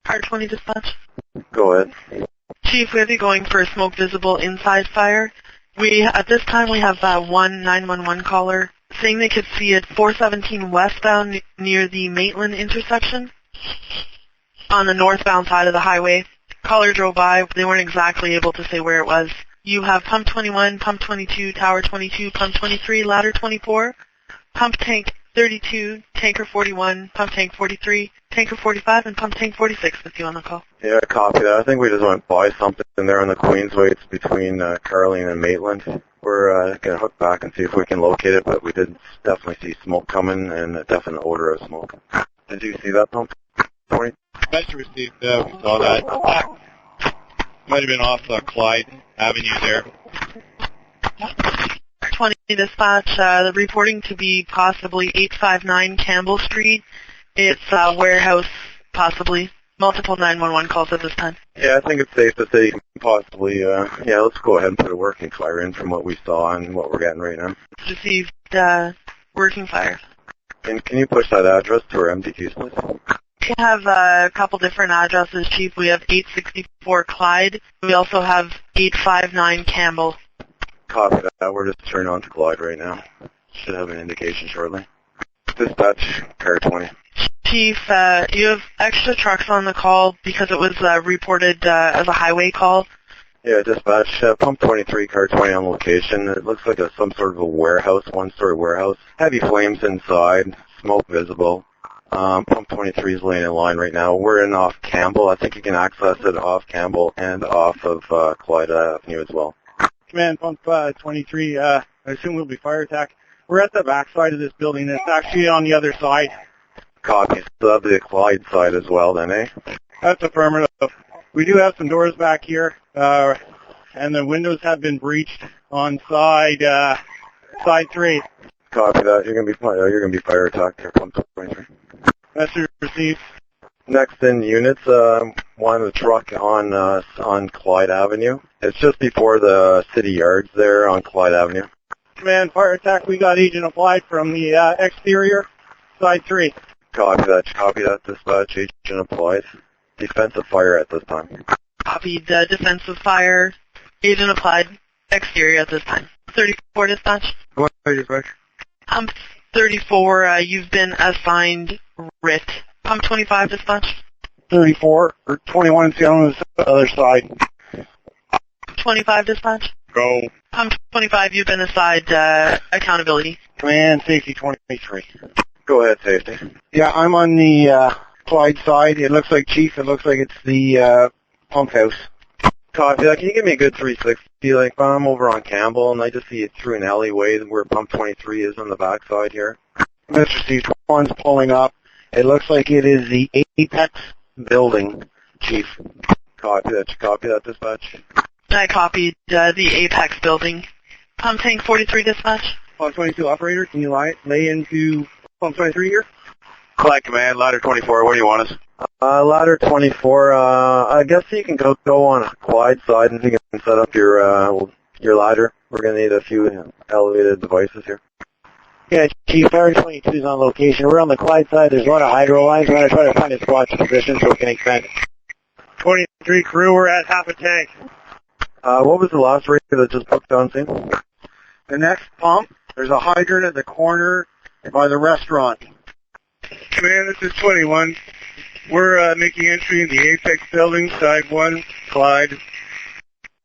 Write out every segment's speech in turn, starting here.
Car 20 dispatch. Go ahead. Chief, we have you going for a smoke visible inside fire. At this time we have one 911 caller saying they could see it 417 westbound near the Maitland intersection on the northbound side of the highway. Caller drove by. They weren't exactly able to say where it was. You have pump 21, pump 22, tower 22, pump 23, ladder 24, pump tank 32, tanker 41, pump tank 43, tanker 45, and pump tank 46 with you on the call. Yeah, copy that. I think we just went by something there on the Queensway. It's between Caroline and Maitland. We're going to hook back and see if we can locate it, but we did definitely see smoke coming and a definite odor of smoke. Did you see that pump, Tony? Nice to receive. We saw that. Might have been off Clyde Avenue there. 20 dispatch, the reporting to be possibly 859 Campbell Street. It's a warehouse, possibly. Multiple 911 calls at this time. Yeah, I think it's safe to say possibly, let's go ahead and put a working fire in from what we saw and what we're getting right now. Received working fire. And can you push that address to our MDQs, please? We have a couple different addresses, Chief. We have 864 Clyde. We also have 859 Campbell. Copy that. We're just turning on to Clyde right now. Should have an indication shortly. Dispatch, car 20. Chief, you have extra trucks on the call because it was reported as a highway call. Yeah, dispatch, pump 23, car 20 on location. It looks like some sort of a warehouse, one-story warehouse. Heavy flames inside, smoke visible. Pump 23 is laying in line right now. We're in off Campbell. I think you can access it off Campbell and off of Clyde Avenue as well. Command, pump 23, I assume we'll be fire attack. We're at the back side of this building. It's actually on the other side. Copy. So that'll be the Clyde side as well then, eh? That's affirmative. We do have some doors back here, and the windows have been breached on side 3. Copy that. You're gonna be fire attacked here, pump 23. Message received. Next in units, one of the truck on Clyde Avenue. It's just before the city yards there on Clyde Avenue. Command, fire attack. We got agent applied from the exterior, side 3. Copy that, dispatch, agent applied. Defensive fire at this time. Copied, defensive fire, agent applied, exterior at this time. 34 dispatch. Go ahead, dispatch. Pump 34, you've been assigned RIT. Pump 25 dispatch. 34 or 21 is on the other side. 25 dispatch. Go. Pump 25, you've been assigned accountability. Command, safety 23. Go ahead, safety. Yeah, I'm on the Clyde side. It looks like, Chief, it looks like it's the pump house. Copy that. Can you give me a good 360? Like, I'm over on Campbell, and I just see it through an alleyway where pump 23 is on the back side here. Mr. Steve, one's pulling up. It looks like it is the Apex building, Chief. Copy that, dispatch. I copied the Apex building. Pump tank 43 dispatch. Pump 22 operator, can you lay into pump 23 here? Clyde Command, ladder 24, where do you want us? Ladder 24, I guess you can go on Clyde side and you can set up your ladder. We're going to need a few elevated devices here. Yeah, Chief, ladder 22 is on location. We're on the Clyde side. There's a lot of hydro lines. We're going to try to find a spot to position so we can expand. 23 crew, we're at half a tank. What was the last rate that just booked on scene? The next pump, there's a hydrant at the corner by the restaurant. Command, this is 21. We're making entry in the Apex building, side 1, Clyde.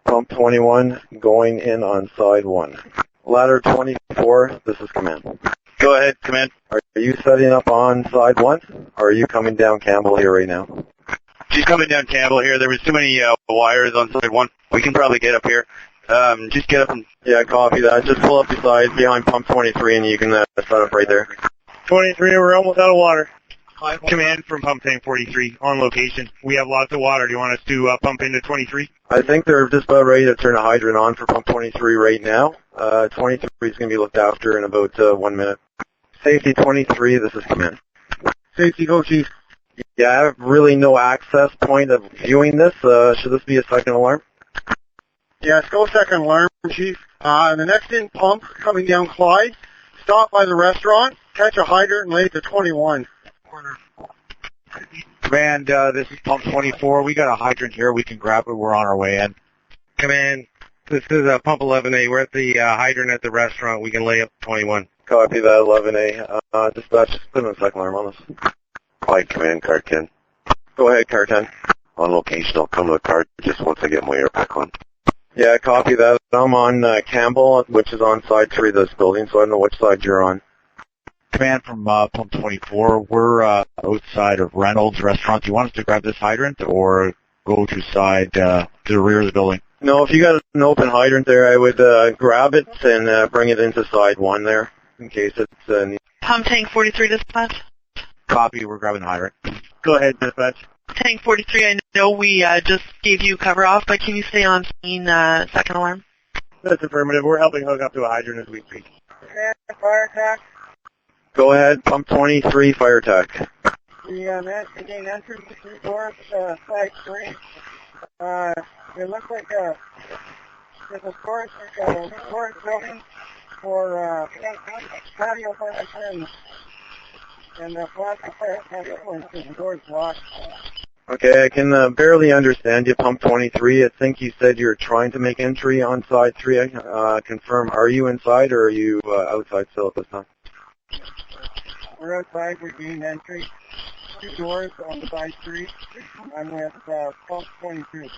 Pump 21 going in on side 1. Ladder 24, this is command. Go ahead, Command. Are you setting up on side 1, or are you coming down Campbell here right now? She's coming down Campbell here. There was too many wires on side 1. We can probably get up here. Just get up and... Yeah, copy that. Just pull up behind pump 23 and you can set up right there. 23, we're almost out of water. Command from pump tank 43 on location. We have lots of water. Do you want us to pump into 23? I think they're just about ready to turn a hydrant on for pump 23 right now. 23 is going to be looked after in about 1 minute. Safety 23, this is command. Safety, go, Chief. Yeah, I have really no access point of viewing this. Should this be a second alarm? Yes, go second alarm, Chief. The next in pump coming down Clyde. Stop by the restaurant, catch a hydrant, and lay it to 21. Command, this is pump 24. We got a hydrant here. We can grab it. We're on our way in. Command, this is pump 11A. We're at the hydrant at the restaurant. We can lay up 21. Copy that, 11A. Dispatch, just put in a second alarm on this. Clyde, command, car 10. Go ahead, car 10. On location, I'll come to the car just once I get my air pack on. Yeah, copy that. I'm on Campbell, which is on side 3 of this building, so I don't know which side you're on. Command from pump 24. We're outside of Reynolds Restaurant. Do you want us to grab this hydrant or go to the rear of the building? No, if you got an open hydrant there, I would grab it and bring it into side 1 there, in case it's... Pump tank 43 dispatch. Copy. We're grabbing the hydrant. Go ahead, dispatch. Tank 43, I know we just gave you cover off, but can you stay on scene second alarm? That's affirmative. We're helping hook up to a hydrant as we speak. Command, fire attack. Go ahead, pump 23, fire attack. The main entrance to 3 doors, side 3. It looks like there's a storage building for patio furniture and the plastic patio furniture. The door's locked. Okay, I can barely understand you, pump 23. I think you said you're trying to make entry on side 3. Confirm, are you inside or are you outside still at this time? We're outside. We're gained entry. 2 doors on side 3. I'm with pump 22.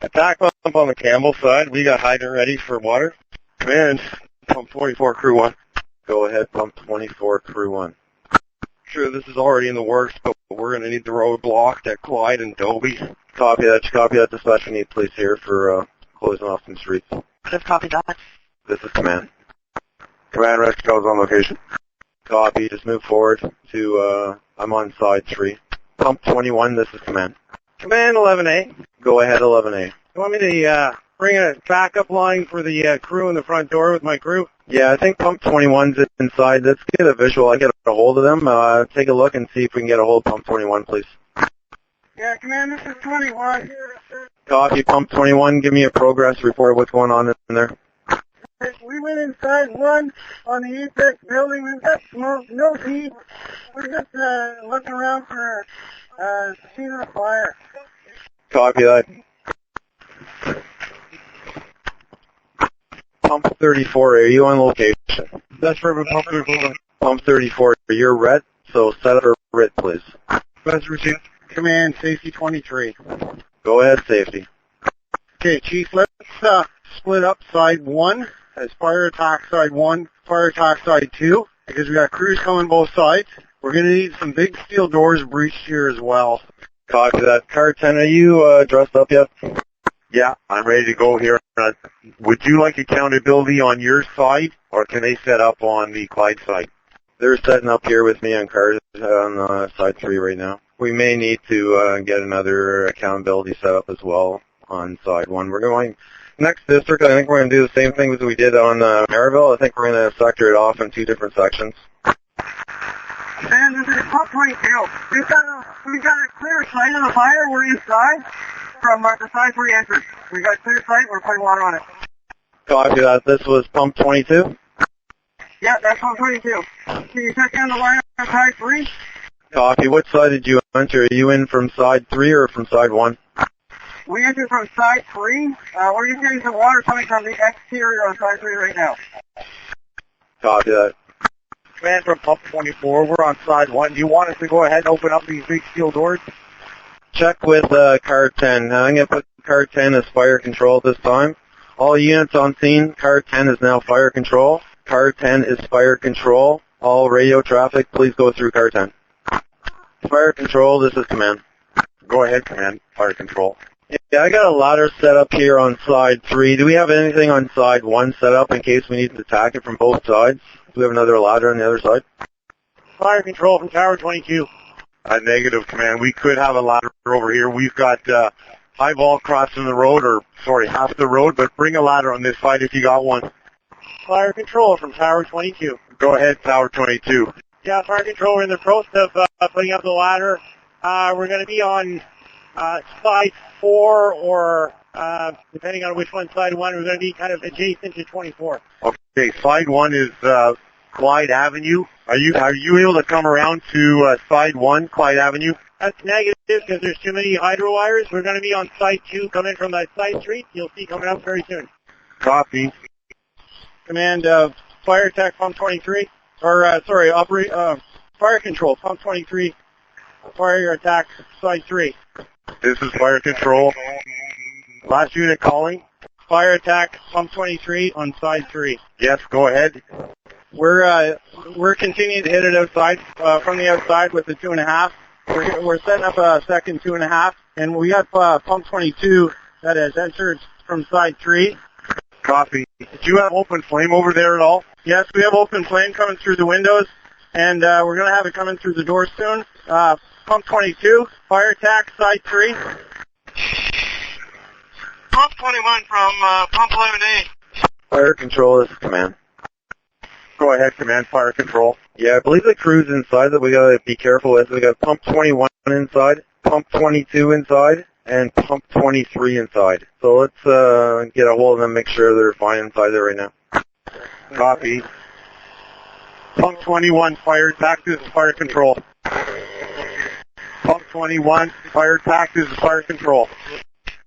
Attack pump on the Campbell side. We got hydrant ready for water. Command, pump 44, crew 1. Go ahead, pump 24, crew 1. Sure, this is already in the works, but we're going to need the road blocked at Clyde and Dobie. Copy that, dispatch. We need police here for closing off some streets. Just copy that. This is command. Command, rescue calls on location. Copy, just move forward to, I'm on side 3. Pump 21, this is command. Command 11A. Go ahead, 11A. You want me to bring a backup line for the crew in the front door with my crew? Yeah, I think pump 21's inside. Let's get a visual. I get a hold of them. Take a look and see if we can get a hold of pump 21, please. Yeah, Command, this is 21. Copy, pump 21. Give me a progress report of what's going on in there. We went inside 1 on the Apex building. We've got smoke, no heat. We're just looking around for a scene of fire. Copy that. Pump 34, are you on location? That's for pump 34. Pump 34, you're red, so set up a RIT, please. That's received. Command, safety 23. Go ahead, safety. Okay, Chief, let's split up side 1 as fire attack side 1, fire attack side 2, because we got crews coming both sides. We're going to need some big steel doors breached here as well. Copy that. Car 10, are you dressed up yet? Yeah, I'm ready to go here. Would you like accountability on your side, or can they set up on the Clyde side? They're setting up here with me on cars on side 3 right now. We may need to get another accountability set up as well on side 1. We're going next district. I think we're going to do the same thing as we did on Maryville. I think we're going to sector it off in 2 different sections. And this is pump 22. We've got a clear sight of the fire. We're inside from the side 3 entrance. We've got clear sight. We're putting water on it. Copy that. This was pump 22? Yeah, that's pump 22. Can you check down the line on side 3? Copy. What side did you enter? Are you in from side 3 or from side 1? We entered from side 3. We're just getting some water coming from the exterior on side 3 right now. Copy that. Command from pump 24. We're on side 1. Do you want us to go ahead and open up these big steel doors? Check with car 10. I'm going to put car 10 as fire control this time. All units on scene, car 10 is now fire control. Car 10 is fire control. All radio traffic, please go through car 10. Fire control, this is command. Go ahead, command. Fire control. Yeah, I got a ladder set up here on side 3. Do we have anything on side 1 set up in case we need to attack it from both sides? Do we have another ladder on the other side? Fire control from tower 22. Negative, command. We could have a ladder over here. We've got high ball crossing the road, or sorry, half the road, but bring a ladder on this side if you got one. Fire control from tower 22. Go ahead, tower 22. Yeah, fire control. We're in the process of putting up the ladder. We're going to be on side 4 or depending on which one side 1, we're going to be kind of adjacent to 24. Okay, side 1 is Clyde Avenue. Are you able to come around to side 1, Clyde Avenue? That's negative because there's too many hydro wires. We're going to be on side 2 coming from that side street. You'll see coming up very soon. Copy. Command, fire attack pump 23, or fire control pump 23, fire attack side 3. This is fire control. Last unit calling. Fire attack pump 23 on side 3. Yes, go ahead. We're continuing to hit it outside, from the outside with the 2.5. We're setting up a second 2.5, and we got pump 22 that has entered from side 3. Copy. Do you have open flame over there at all? Yes, we have open flame coming through the windows, and we're going to have it coming through the door soon. Pump 22, fire attack, side 3. Pump 21 from pump 11A. Fire control, this is command. Go ahead, command, fire control. Yeah, I believe the crew's inside that we gotta be careful with. We got pump 21 inside, pump 22 inside, and pump 23 inside. So let's get a hold of them, make sure they're fine inside there right now. Copy. Pump 21, fire attack, this is fire control. Pump 21, fire attack, this is fire control.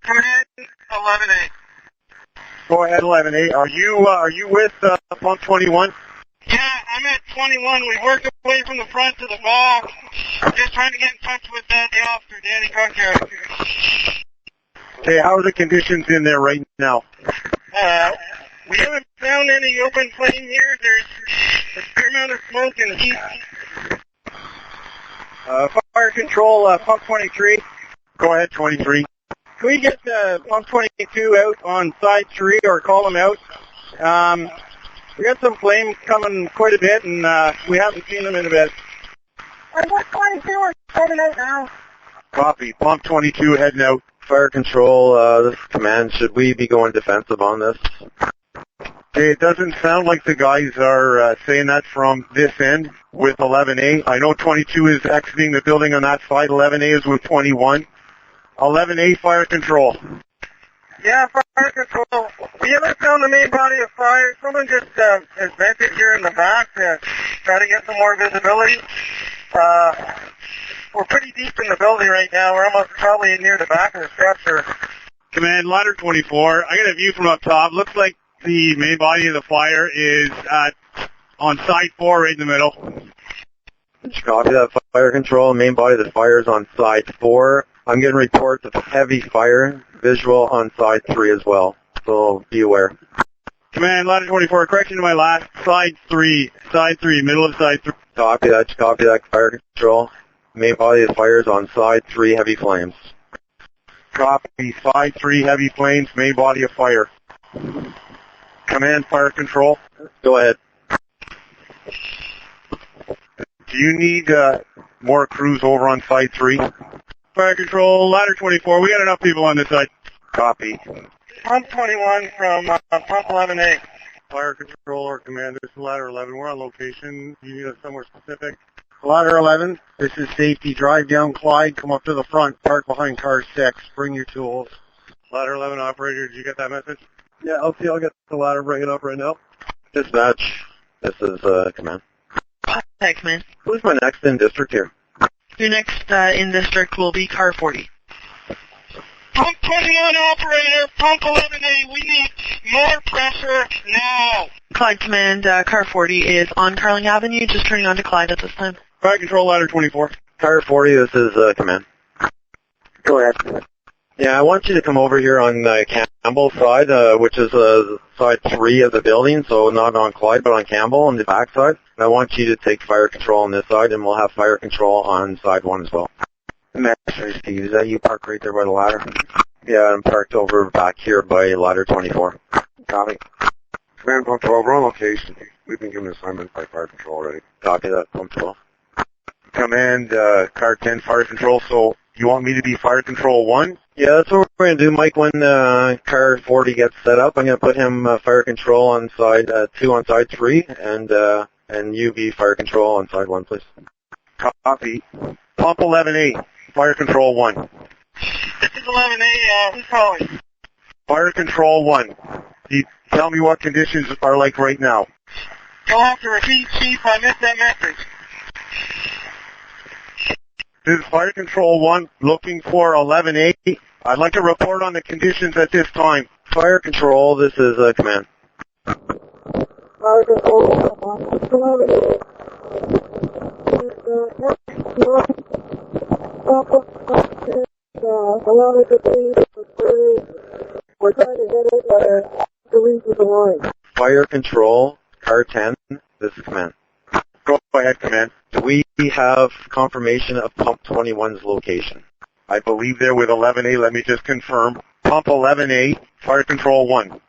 Command 11A. Go ahead, 11A. Are you with pump 21? Yeah, I'm at 21. We worked away from the front to the back. Just trying to get in touch with the officer, Danny Conker. Okay, how are the conditions in there right now? We haven't found any open flame here. There's a fair amount of smoke and heat. Fire control, pump 23. Go ahead, 23. Can we get pump 22 out on side 3 or call them out? We got some flames coming quite a bit, and we haven't seen them in a bit. Pump 22 are coming out now. Copy. Pump 22 heading out. Fire control, this is command. Should we be going defensive on this? Okay, it doesn't sound like the guys are saying that from this end with 11A. I know 22 is exiting the building on that side. 11A is with 21. 11A, fire control. Yeah, fire control. We haven't found the main body of fire. Someone just has vented here in the back to try to get some more visibility. We're pretty deep in the building right now. We're almost probably near the back of the structure. Command, ladder 24. I got a view from up top. Looks like the main body of the fire is on side 4 right in the middle. Copy that, fire control. Main body of the fire is on side 4. I'm getting reports of heavy fire, visual on side 3 as well, so be aware. Command, ladder 24, correction to my last, side 3, middle of side 3. Copy that, fire control. Main body of the fire is on side 3, heavy flames. Copy, side 3, heavy flames, main body of fire. Command, fire control. Go ahead. Do you need more crews over on side 3? Fire control, ladder 24. We got enough people on this side. Copy. Pump 21 from pump 11A. Fire control or command, this is ladder 11. We're on location. You need us somewhere specific? Ladder 11, this is safety. Drive down Clyde, come up to the front, park behind car 6. Bring your tools. Ladder 11 operator, did you get that message? Yeah, I'll get the ladder, bring it up right now. Dispatch, this is command. Hi, command. Who's my next in district here? Your next in district will be car 40. Pump 21 operator, pump 11A, we need more pressure now. Clyde command, car 40 is on Carling Avenue, just turning on to Clyde at this time. Fire control, ladder 24. Car 40, this is command. Go ahead. Yeah, I want you to come over here on Campbell's side, which is side 3 of the building, so not on Clyde, but on Campbell on the back side. And I want you to take fire control on this side, and we'll have fire control on side 1 as well. Master Steve, is that you parked right there by the ladder? Yeah, I'm parked over back here by ladder 24. Copy. Command pump 12, we're on location. We've been given assignment by fire control already. Copy that, pump 12. Command, car 10, fire control, so you want me to be fire control 1? Yeah, that's what we're going to do, Mike. When car 40 gets set up, I'm going to put him fire control on side 2 on side 3, and you be fire control on side 1, please. Copy. Pump 11A, fire control 1. This is 11A, who's calling? Fire control 1. You tell me what conditions are like right now. You'll have to repeat, Chief. I missed that message. This is Fire Control 1 looking for 11A. I'd like to report on the conditions at this time. Fire Control, this is command. Fire Control 1. We're trying to hit it to reach the line. Fire Control, car 10, this is command. Go ahead, command. Do we have confirmation of pump 21's location? I believe they're with 11A. Let me just confirm. Pump 11A, Fire Control 1.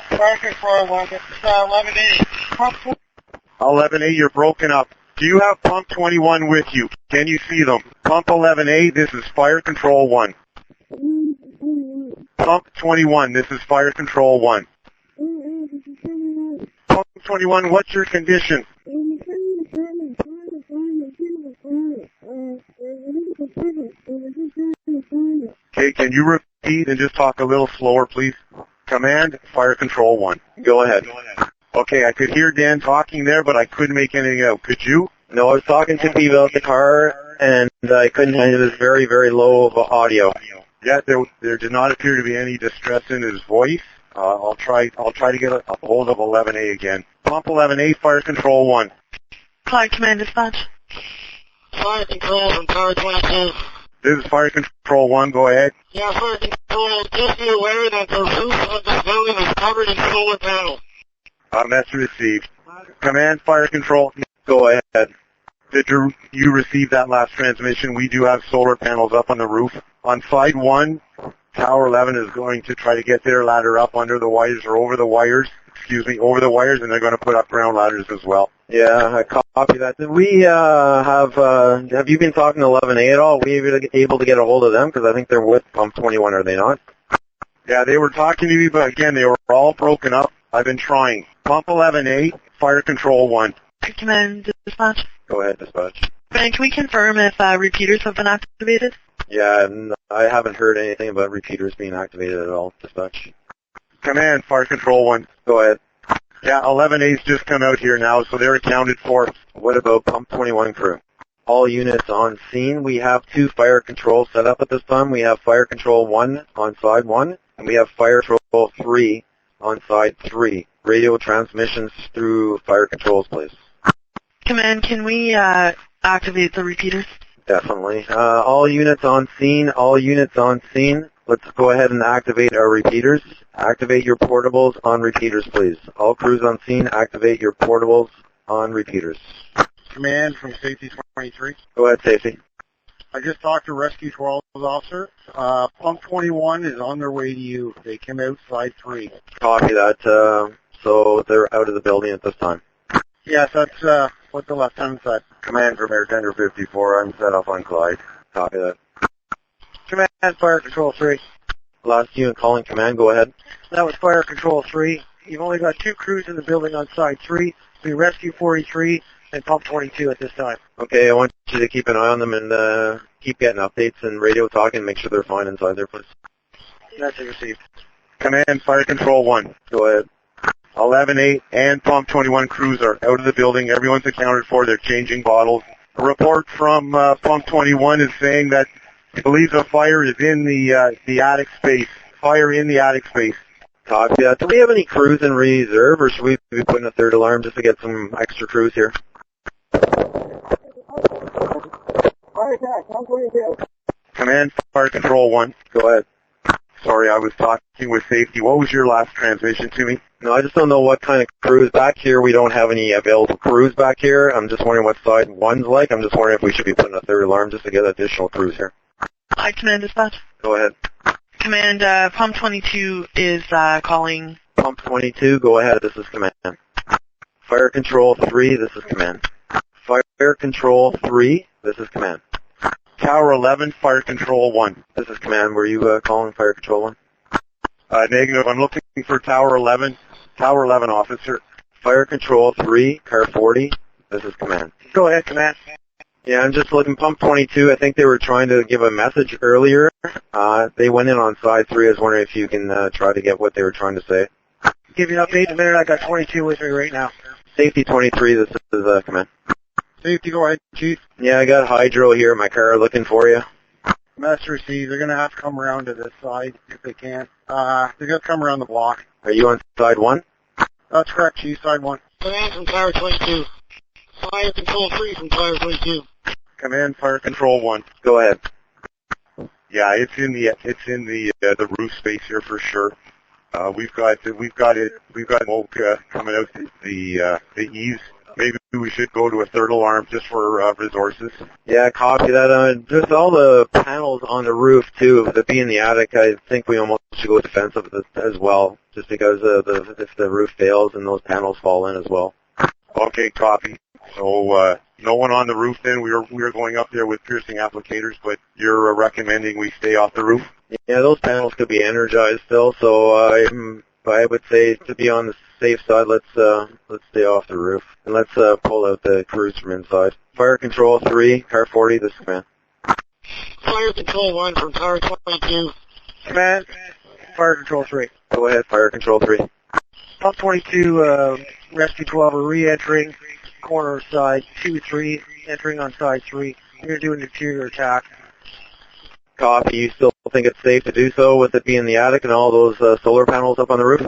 Fire Control 1, it's 11A. Pump 11A, you're broken up. Do you have Pump 21 with you? Can you see them? Pump 11A, this is Fire Control 1. Pump 21, this is Fire Control 1. Pump 21, what's your condition? Okay, can you repeat and just talk a little slower, please? Command, Fire Control 1. Go ahead. Okay, I could hear Dan talking there, but I couldn't make anything out. Could you? No, I was talking to people about the car, and I couldn't hear. It was very, very low of audio. Yeah, there did not appear to be any distress in his voice. I'll try to get a hold of 11A again. Pump 11A, Fire Control 1. Clyde Command Dispatch. Fire Control from Car 22. This is Fire Control 1, go ahead. Yeah, Fire Control, just be aware that the roof of this building is covered in solar panels. Message received. Command, Fire Control. Go ahead. Did you receive that last transmission? We do have solar panels up on the roof. On side 1, Tower 11 is going to try to get their ladder up under the wires or over the wires, and they're going to put up ground ladders as well. Yeah, I copy that. Did we have you been talking to 11A at all? Were we able to get a hold of them? Because I think they're with Pump 21, are they not? Yeah, they were talking to me, but again, they were all broken up. I've been trying. Pump 11A, Fire Control 1. Command Dispatch. Go ahead, dispatch. Command, can we confirm if repeaters have been activated? Yeah, I haven't heard anything about repeaters being activated at all, dispatch. Command, Fire Control 1. Go ahead. Yeah, 11A's just come out here now, so they're accounted for. What about Pump 21 crew? All units on scene. We have 2 fire controls set up at this time. We have Fire Control 1 on side 1, and we have Fire Control 3 on side 3. Radio transmissions through fire controls, please. Command, can we activate the repeaters? Definitely. All units on scene. All units on scene. Let's go ahead and activate our repeaters. Activate your portables on repeaters, please. All crews on scene, activate your portables on repeaters. Command from Safety 23. Go ahead, Safety. I just talked to Rescue 12 officer. Pump 21 is on their way to you. They came out side 3. Copy that. So they're out of the building at this time. Yes, that's what the lieutenant said. Command from Air Tender 54. I'm set up on Clyde. Copy that. Command, Fire Control 3. Last unit calling command, go ahead. That was Fire Control 3. You've only got 2 crews in the building on side 3. We Rescue 43 and Pump 22 at this time. Okay, I want you to keep an eye on them and keep getting updates and radio talk and make sure they're fine inside there, please. Message received. Command, Fire Control 1. Go ahead. 11A and Pump 21 crews are out of the building. Everyone's accounted for. They're changing bottles. A report from Pump 21 is saying that he believes a fire is in the attic space. Fire in the attic space. Copy that. Do we have any crews in reserve, or should we be putting a third alarm just to get some extra crews here? Fire attack, Pump 22. Command, Fire Control 1. Go ahead. Sorry, I was talking with Safety. What was your last transmission to me? No, I just don't know what kind of crews back here. We don't have any available crews back here. I'm just wondering what side 1's like. I'm just wondering if we should be putting a third alarm just to get additional crews here. Hi, Command Dispatch. Go ahead. Command, Pump 22 is calling. Pump 22, go ahead. This is command. Fire Control 3, this is command. Fire Control 3, this is command. Tower 11, Fire Control 1. This is command. Were you calling Fire Control 1? Negative. I'm looking for Tower 11. Tower 11 officer. Fire Control 3, Car 40, this is command. Go ahead, Command. Yeah, I'm just looking. Pump 22, I think they were trying to give a message earlier. They went in on side 3. I was wondering if you can try to get what they were trying to say. Give you an update in a minute. I got 22 with me right now. Safety 23, this is command. Safety, go ahead, Chief. Yeah, I got Hydro here in my car looking for you. Message received. They're going to have to come around to this side if they can. They're going to come around the block. Are you on side 1? That's correct, Chief. Side 1. Command from Tower 22. Fire Control 3 from Tower 22. Command Fire Control 1. Go ahead. Yeah, it's in the roof space here for sure. We've got smoke coming out the eaves. Maybe we should go to a third alarm just for resources. Yeah, copy that. Just all the panels on the roof too. With it being the attic, I think we almost should go defensive as well, just because if the roof fails and those panels fall in as well. Okay, copy. So no one on the roof then. We are going up there with piercing applicators, but you're recommending we stay off the roof? Yeah, those panels could be energized still, so I would say to be on the safe side, let's stay off the roof and let's pull out the crews from inside. Fire Control 3, Car 40, this is command. Fire Control 1 from Tower 22. Command, Fire Control 3. Go ahead, Fire Control 3. Pump 22, Rescue 12 are re-entering corner side 2-3, entering on side 3. We're going to do an interior attack. Copy. You still think it's safe to do so with it being the attic and all those solar panels up on the roof?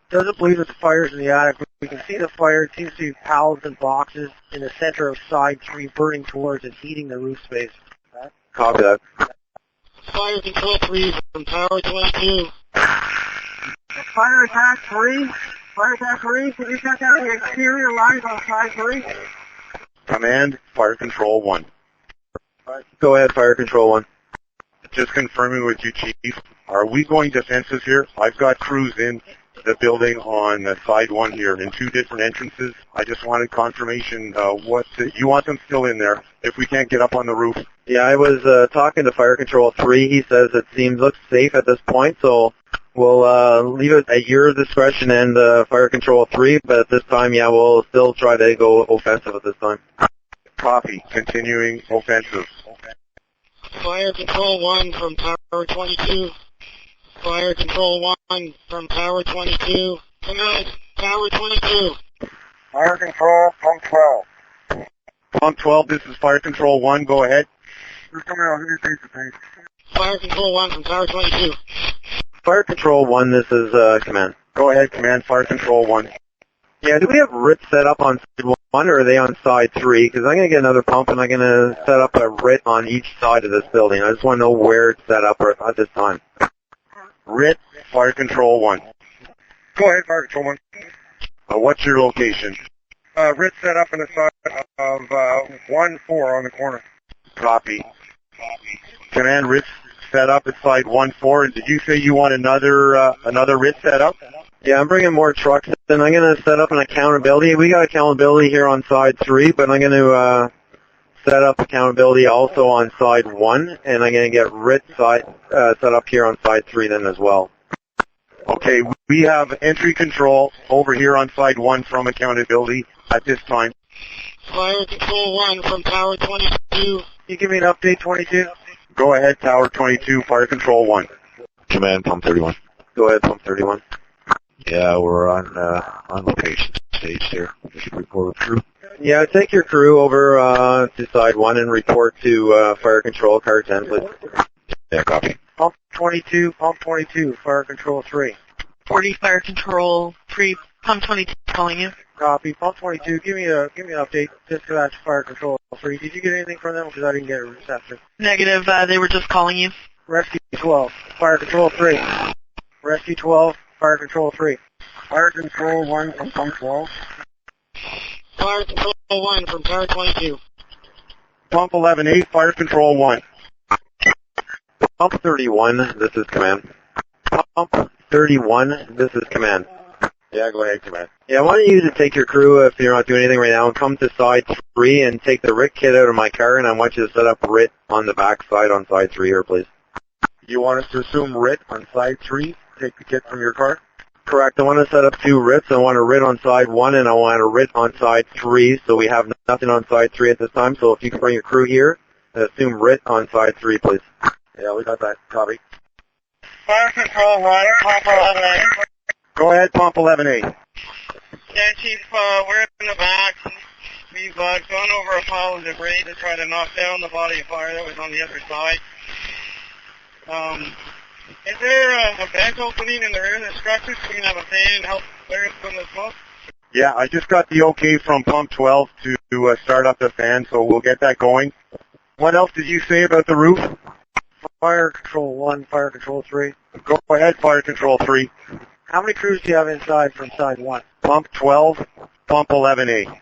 Doesn't believe that the fire's in the attic. We can see the fire. It seems to be pallets and boxes in the center of side 3 burning towards and heating the roof space. Copy that. Fire Control 3 from Tower 22. Fire Attack 3. Fire Attack 3. Can you check out the exterior lines on side 3? Command Fire Control 1. Go ahead, Fire Control 1. Just confirming with you, Chief. Are we going defensive here? I've got crews in the building on side 1 here in 2 different entrances. I just wanted confirmation. You want them still in there if we can't get up on the roof? Yeah, I was talking to Fire Control 3. He says it looks safe at this point, so we'll leave it at your discretion and Fire Control 3, but at this time, yeah, we'll still try to go offensive at this time. Copy. Continuing offensive. Fire Control 1 from Tower 22. Fire Control 1 from Tower 22. Command, Tower 22. Fire Control, Pump 12. Pump 12, this is Fire Control 1. Go ahead. Who's coming out? Who's your face? Fire Control 1 from Tower 22. Fire Control 1, this is command. Go ahead, Command Fire Control 1. Yeah, do we have RIT set up on side 1 or are they on side 3? Because I'm going to get another pump and I'm going to set up a RIT on each side of this building. I just want to know where it's set up at this time. RIT Fire Control 1. Go ahead, Fire Control 1. What's your location? RIT set up on the side of 1-4 on the corner. Copy. Command RIT set up at side 1-4. Did you say you want another RIT set up? Yeah, I'm bringing more trucks in. I'm going to set up an accountability. We got accountability here on side 3, but I'm going to set up accountability also on side 1, and I'm going to get RIT set up here on side 3 then as well. Okay, we have entry control over here on side 1 from accountability at this time. Fire Control 1 from Tower 22. You give me an update, 22? Go ahead, Tower 22, Fire Control 1. Command Pump 31. Go ahead, Pump 31. Yeah, we're on location stage here. Just report with crew. Yeah, take your crew over to side 1 and report to Fire Control Car 10, please. Yeah, copy. Pump 22, Pump 22, Fire Control 3. 40 Fire Control 3, Pump 22 calling you. Copy. Pump 22, give me an update. Dispatch Fire Control 3. Did you get anything from them? Because I didn't get a reception. Negative, they were just calling you. Rescue 12, Fire Control 3. Rescue 12, Fire Control 3. Fire Control 1 from Pump 12. Fire Control 1 from Tower 22. Pump 11-8, Fire Control 1. Pump 31, this is command. Pump 31, this is command. Yeah, go ahead, Command. Yeah, I want you to take your crew, if you're not doing anything right now, and come to side 3 and take the RIT kit out of my car, and I want you to set up RIT on the back side on side 3 here, please. You want us to assume RIT on side 3? Take the kit from your car? Correct. I want to set up 2 RITs. I want a RIT on side 1, and I want a RIT on side 3, so we have nothing on side 3 at this time. So if you can bring your crew here, assume RIT on side 3, please. Yeah, we got that. Copy. Fire Control 1, Pump 11. Go ahead, Pump 11-8. Yeah, Chief, we're in the back. We've gone over a pile of debris to try to knock down the body of fire that was on the other side. Is there a vent opening in the rear of the structure so we can have a fan help clear some of the smoke? Yeah, I just got the okay from Pump 12 to start up the fan, so we'll get that going. What else did you say about the roof? Fire Control 1, Fire Control 3. Go ahead, Fire Control 3. How many crews do you have inside from side 1? Pump 12, Pump 11A.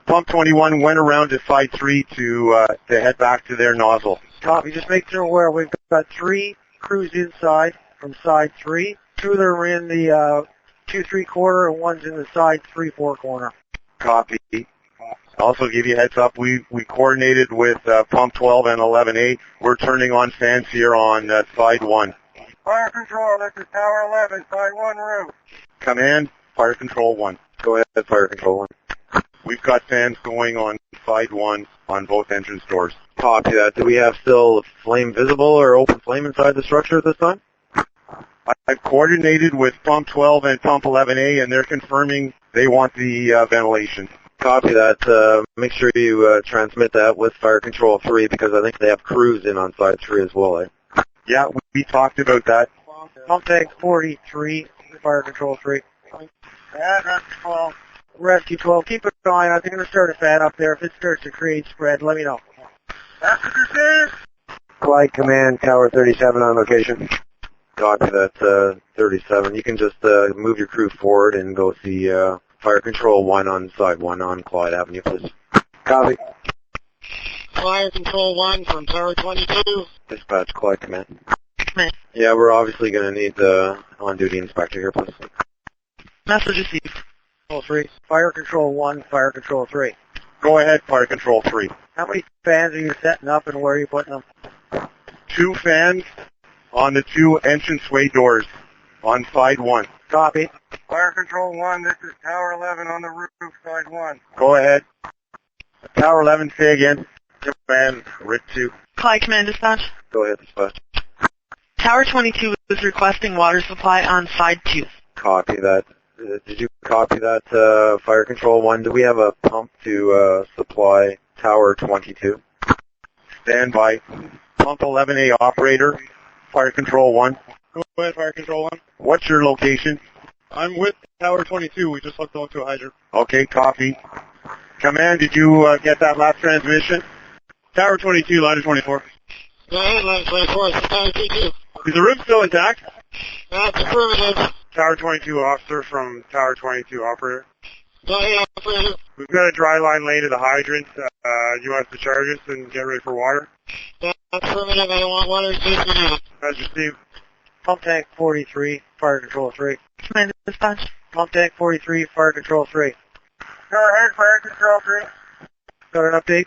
Pump 21 went around to side 3 to head back to their nozzle. Copy. Just make sure aware we've got 3 crews inside from side 3. 2 that are in the 2 3/4 and 1's in the side 3/4 corner. Copy. Also give you a heads up, we coordinated with Pump 12 and 11A. We're turning on fans here on side 1. Fire Control, this is Tower 11, side 1 roof. Command, Fire Control 1. Go ahead, Fire Control 1. We've got fans going on side 1 on both entrance doors. Copy that. Do we have still flame visible or open flame inside the structure at this time? I've coordinated with Pump 12 and Pump 11A, and they're confirming they want the ventilation. Copy that. Make sure you transmit that with Fire Control 3 because I think they have crews in on side 3 as well, eh? Yeah, we talked about that. Pump tank 43, Fire Control 3. Yeah, that's 12. Rescue 12, keep an eye on it. They're going to start a fan up there. If it starts to create spread, let me know. That's what you're saying? Clyde Command, Tower 37 on location. Copy that, 37. You can just move your crew forward and go see Fire Control 1 on side 1 on Clyde Avenue, please. Copy. Fire Control 1 from Tower 22. Dispatch, Clyde Command. Command. Yeah, we're obviously going to need the on-duty inspector here, please. Message received. Control 3. Fire Control 1, Fire Control 3. Go ahead, Fire Control 3. How many fans are you setting up and where are you putting them? 2 fans on the 2 entranceway doors on side 1. Copy. Fire Control 1, this is Tower 11 on the roof, side 1. Go ahead. Tower 11, say again. Command, RIT 2. Clyde Command Dispatch. Go ahead, dispatch. Tower 22 is requesting water supply on side 2. Copy that. Did you copy that, Fire Control 1? Do we have a pump to supply Tower 22? Stand by. Pump 11A operator, Fire Control 1. Go ahead, Fire Control 1. What's your location? I'm with Tower 22. We just looked onto a hydrant. Okay, copy. Command, did you get that last transmission? Tower 22, ladder 24. Go ahead, ladder 24. It's Tower 22. Is the roof still intact? That's affirmative. Tower 22 officer from Tower 22 operator. Go ahead, operator. We've got a dry line lane to the hydrant. You want us to charge us and get ready for water? That's affirmative. I don't want water station now. That's received. Pump tank 43, Fire Control 3. Command Dispatch. Pump tank 43, Fire Control 3. Go ahead, Fire Control 3. Got an update?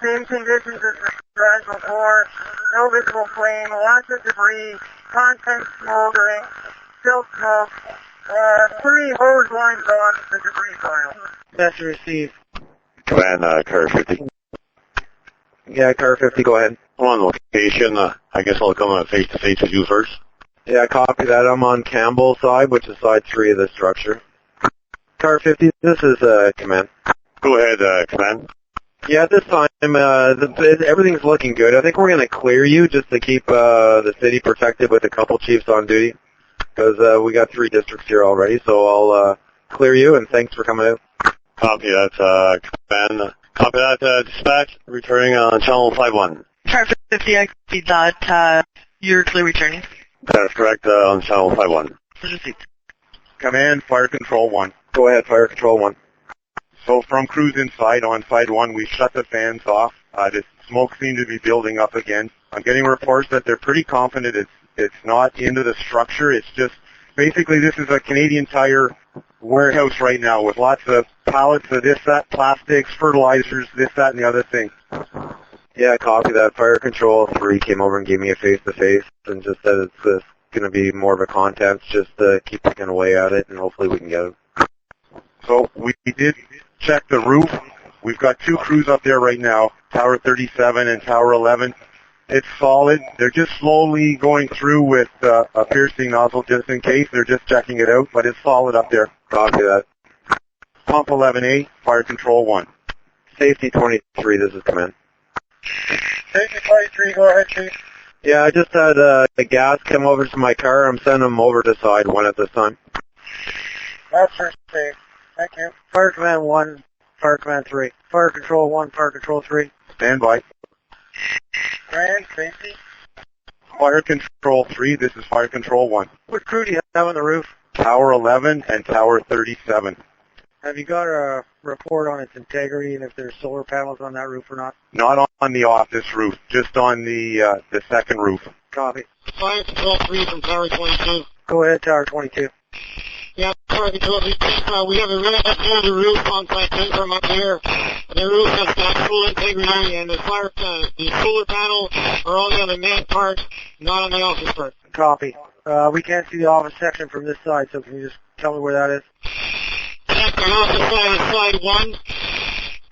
Same conditions as described before. No visible flame, lots of debris, content smoldering, still smoke, 3 hose lines on the debris pile. Message received. Command, Car 50. Yeah, Car 50, go ahead. I'm on location. I guess I'll come face-to-face with you first. Yeah, copy that. I'm on Campbell side, which is side 3 of the structure. Car 50, this is Command. Go ahead, Command. Yeah, at this time, everything's looking good. I think we're going to clear you just to keep the city protected with a couple chiefs on duty. Because we got 3 districts here already, so I'll clear you, and thanks for coming out. Copy that, Command. Copy that, dispatch. Returning on channel 51. Tower 50, I see that you're clear returning. That's correct, on channel 51. Message received. Command, Fire Control 1. Go ahead, Fire Control 1. So from crews inside on side 1, we shut the fans off. The smoke seemed to be building up again. I'm getting reports that they're pretty confident it's not into the structure. It's just, basically this is a Canadian Tire warehouse right now with lots of pallets of this, that, plastics, fertilizers, this, that, and the other thing. Yeah, copy that. Fire Control 3 came over and gave me a face-to-face and just said it's going to be more of a contents, just keep picking away at it, and hopefully we can get it. So we did check the roof. We've got 2 crews up there right now, Tower 37 and Tower 11. It's solid. They're just slowly going through with a piercing nozzle just in case. They're just checking it out, but it's solid up there. Copy that. Pump 11A, Fire Control 1. Safety 23, this is command. Safety 23, go ahead, Chief. Yeah, I just had the gas come over to my car. I'm sending them over to side 1 at this time. That's for safe. Thank you. Fire Command 1, Fire Command 3. Fire Control 1, Fire Control 3. Stand by. Grand, safety. Fire Control 3, this is Fire Control 1. What crew do you have on the roof? Tower 11 and Tower 37. Have you got a report on its integrity and if there's solar panels on that roof or not? Not on the office roof, just on the second roof. Copy. Fire Control 3 from Tower 22. Go ahead, Tower 22. Yeah, Fire Control 3, we have a really up here the roof on site 10 from up here. The roof has got full integrity and the solar panels are only on the main part, not on the office part. Copy. We can't see the office section from this side, so can you just tell me where that is? That's the office side of side 1.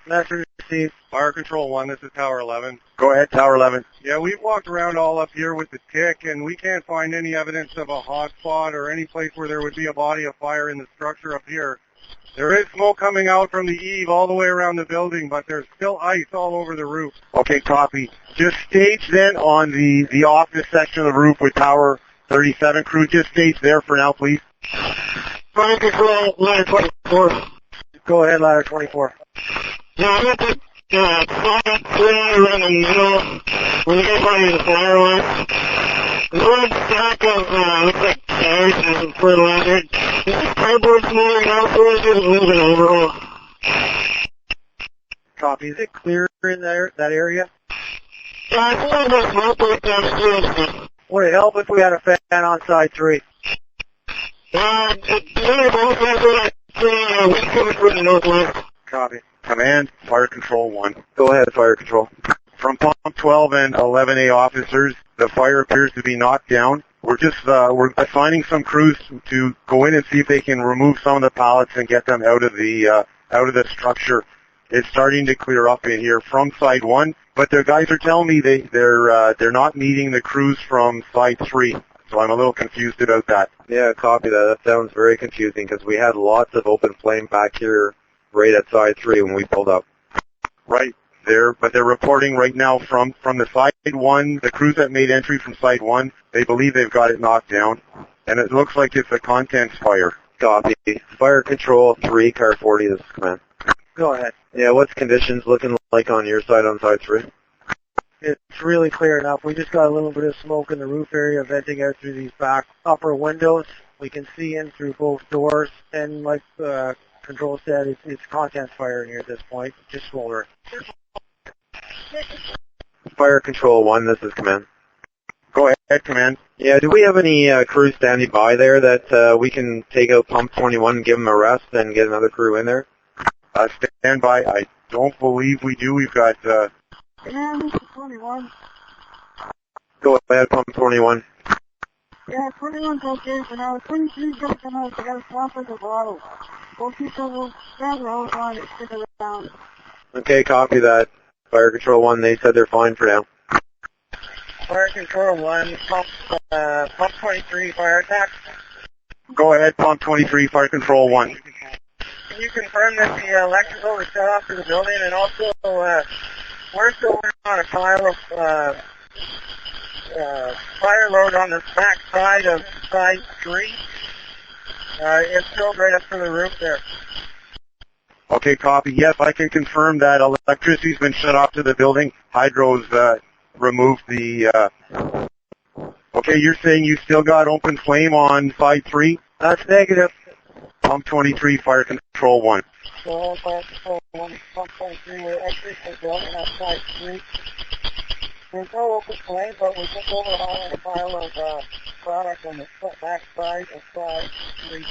Message received. Fire Control 1, this is Tower 11. Go ahead, Tower 11. Yeah, we've walked around all up here with the tick, and we can't find any evidence of a hot spot or any place where there would be a body of fire in the structure up here. There is smoke coming out from the eave all the way around the building, but there's still ice all over the roof. Okay, copy. Just stage then on the office section of the roof with Tower 37 crew. Just stage there for now, please. Fire Control, ladder 24. Go ahead, ladder 24. Yeah, I'm at the fire floor in the middle where you guys want the fire was. There's a little stack of, looks like chairs and some fertilizer. Is this cardboard moving out or is it moving overall? Copy. Is it clear in there, that area? Yeah, it's a little bit smoke right downstairs. Would it help if we had a fan on side 3? It's really both sides of we coming from the northwest. Copy. Command, Fire Control 1. Go ahead, Fire Control. From Pump 12 and 11A officers, the fire appears to be knocked down. We're just we're assigning some crews to go in and see if they can remove some of the pallets and get them out of the structure. It's starting to clear up in here from side 1, but the guys are telling me they're not meeting the crews from side 3. So I'm a little confused about that. Yeah, copy that. That sounds very confusing because we had lots of open flame back here right at side 3 when we pulled up. Right there, but they're reporting right now from the side 1, the crews that made entry from side 1, they believe they've got it knocked down, and it looks like it's a contents fire. Copy. Fire Control 3, car 40, this is command. Go ahead. Yeah, what's conditions looking like on your side on side 3? It's really clear enough. We just got a little bit of smoke in the roof area venting out through these back upper windows. We can see in through both doors, and like Control said, it's contents fire in here at this point. Just smoldering. Fire Control 1, this is command. Go ahead, Command. Yeah, do we have any crews standing by there that we can take out Pump 21 and give them a rest and get another crew in there? Stand by. I don't believe we do. We've got... Yeah, this is 21. Go ahead, Pump 21. Yeah, 21's okay for now. 23's gonna come out. I gotta swap with the bottle. Both people will grab their hose on and stick around. Okay, copy that. Fire Control 1, they said they're fine for now. Fire Control 1, pump 23, fire attack. Go ahead, Pump 23, Fire Control 1. Can you confirm that the electrical is shut off to the building, and also we're still working on a pile of fire load on the back side of side 3. It's still right up to the roof there. Okay, copy. Yes, I can confirm that electricity's been shut off to the building. Hydro's removed the... Okay, you're saying you still got open flame on side 3? That's negative. Pump 23, Fire Control 1. So, fire control 1, pump 23, we're actually still building on side 3. There's no open flame, but we're just overhauling a pile of product on the back side of side 3.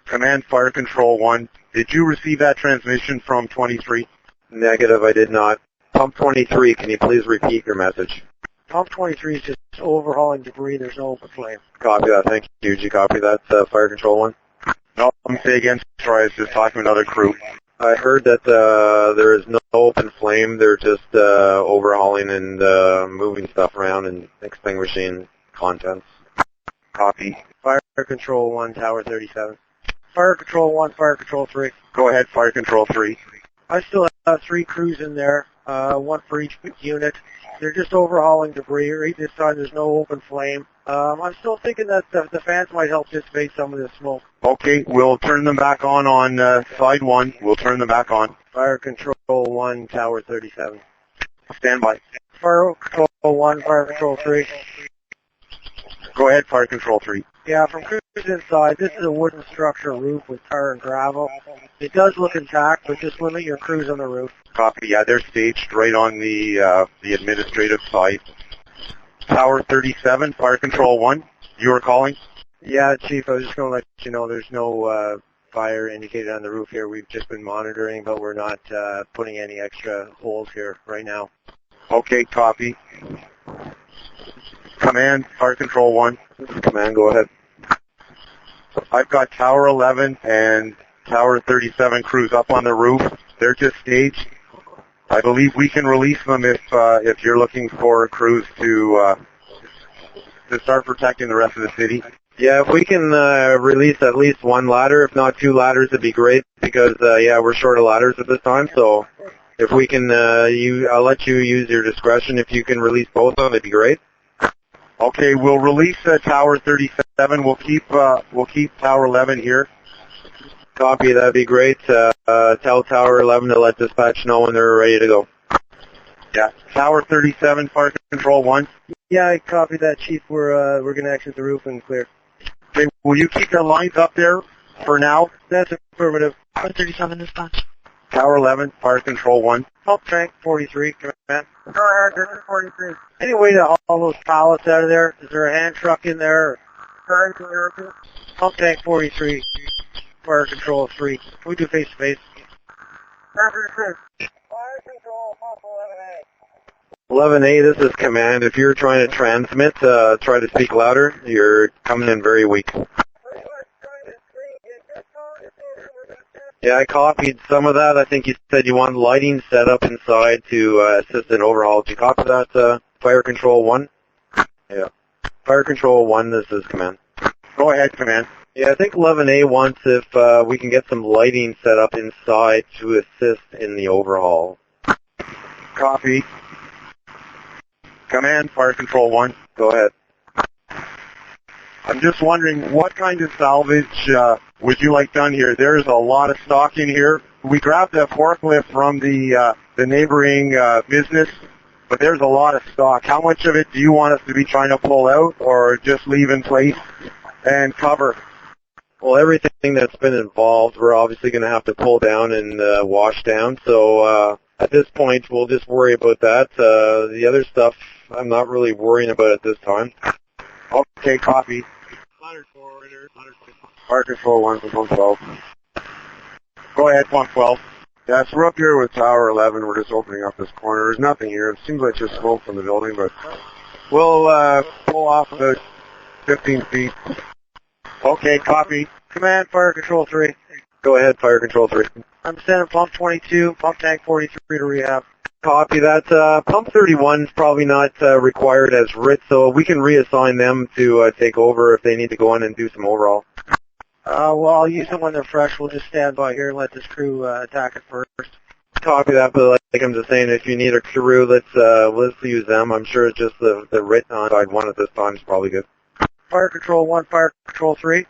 Command, Fire Control 1. Did you receive that transmission from 23? Negative, I did not. Pump 23, can you please repeat your message? Pump 23 is just overhauling debris. There's no open flame. Copy that, thank you. Did you copy that, Fire Control 1? No, let me say again, sorry, I was just talking to another crew. I heard that there is no open flame. They're just overhauling and moving stuff around and extinguishing contents. Copy. Fire Control 1, Tower 37. Fire Control 1, Fire Control 3. Go ahead, Fire Control 3. I still have 3 crews in there, one for each unit. They're just overhauling debris. Right this time there's no open flame. I'm still thinking that the fans might help dissipate some of this smoke. Okay, we'll turn them back on side 1. We'll turn them back on. Fire Control 1, Tower 37. Stand by. Fire Control 1, Fire Control 3. Go ahead, Fire Control 3. Yeah, from crews inside, this is a wooden structure roof with tar and gravel. It does look intact, but just limit your crews on the roof. Copy. Yeah, they're staged right on the administrative side. Tower 37, Fire Control 1. You were calling? Yeah, Chief, I was just going to let you know there's no fire indicated on the roof here. We've just been monitoring, but we're not putting any extra holes here right now. Okay, copy. Command, Fire Control 1. Command, go ahead. I've got Tower 11 and Tower 37 crews up on the roof. They're just staged. I believe we can release them if you're looking for crews to start protecting the rest of the city. Yeah, if we can release at least 1 ladder, if not 2 ladders, it'd be great because, we're short of ladders at this time. So if we can, I'll let you use your discretion. If you can release both of them, it'd be great. Okay, we'll release Tower 37. We'll keep Tower 11 here. Copy, that'd be great. Tell Tower 11 to let dispatch know when they're ready to go. Yeah. Tower 37, Fire Control 1. Yeah, I copy that, Chief. We're going to exit the roof and clear. Okay, will you keep your lines up there for now? That's affirmative. 137 dispatch. Tower 11, Fire Control 1. Pump tank 43, command. Go ahead, this is 43. Any way to haul those pallets out of there? Is there a hand truck in there? Sorry, can you repeat? Pump tank 43, Fire Control 3. Can we do face-to-face? Fire Control, pump 11A. 11A, this is Command. If you're trying to transmit, try to speak louder. You're coming in very weak. Yeah, I copied some of that. I think you said you want lighting set up inside to assist in overhaul. Did you copy that, Fire Control 1? Yeah. Fire Control 1, this is Command. Go ahead, Command. Yeah, I think 11A wants if we can get some lighting set up inside to assist in the overhaul. Copy. Command, Fire Control 1. Go ahead. I'm just wondering, what kind of salvage would you like done here? There's a lot of stock in here. We grabbed a forklift from the neighboring business, but there's a lot of stock. How much of it do you want us to be trying to pull out or just leave in place and cover? Well, everything that's been involved, we're obviously going to have to pull down and wash down. So at this point, we'll just worry about that. The other stuff, I'm not really worrying about at this time. Okay, copy. Fire Control 1 from Pump 12. Go ahead, Pump 12. Yeah, so we're up here with Tower 11. We're just opening up this corner. There's nothing here. It seems like just smoke from the building, but we'll pull off about 15 feet. Okay, copy. Command, Fire Control 3. Go ahead, Fire Control 3. I'm sending Pump 22, Pump Tank 43 to rehab. Copy that. Pump 31 is probably not required as RIT, so we can reassign them to take over if they need to go in and do some overhaul. Well, I'll use them when they're fresh. We'll just stand by here and let this crew attack it first. Copy that, but like I'm just saying, if you need a crew, let's use them. I'm sure it's just the RIT on side 1 at this time is probably good. Fire Control 1, Fire Control 3.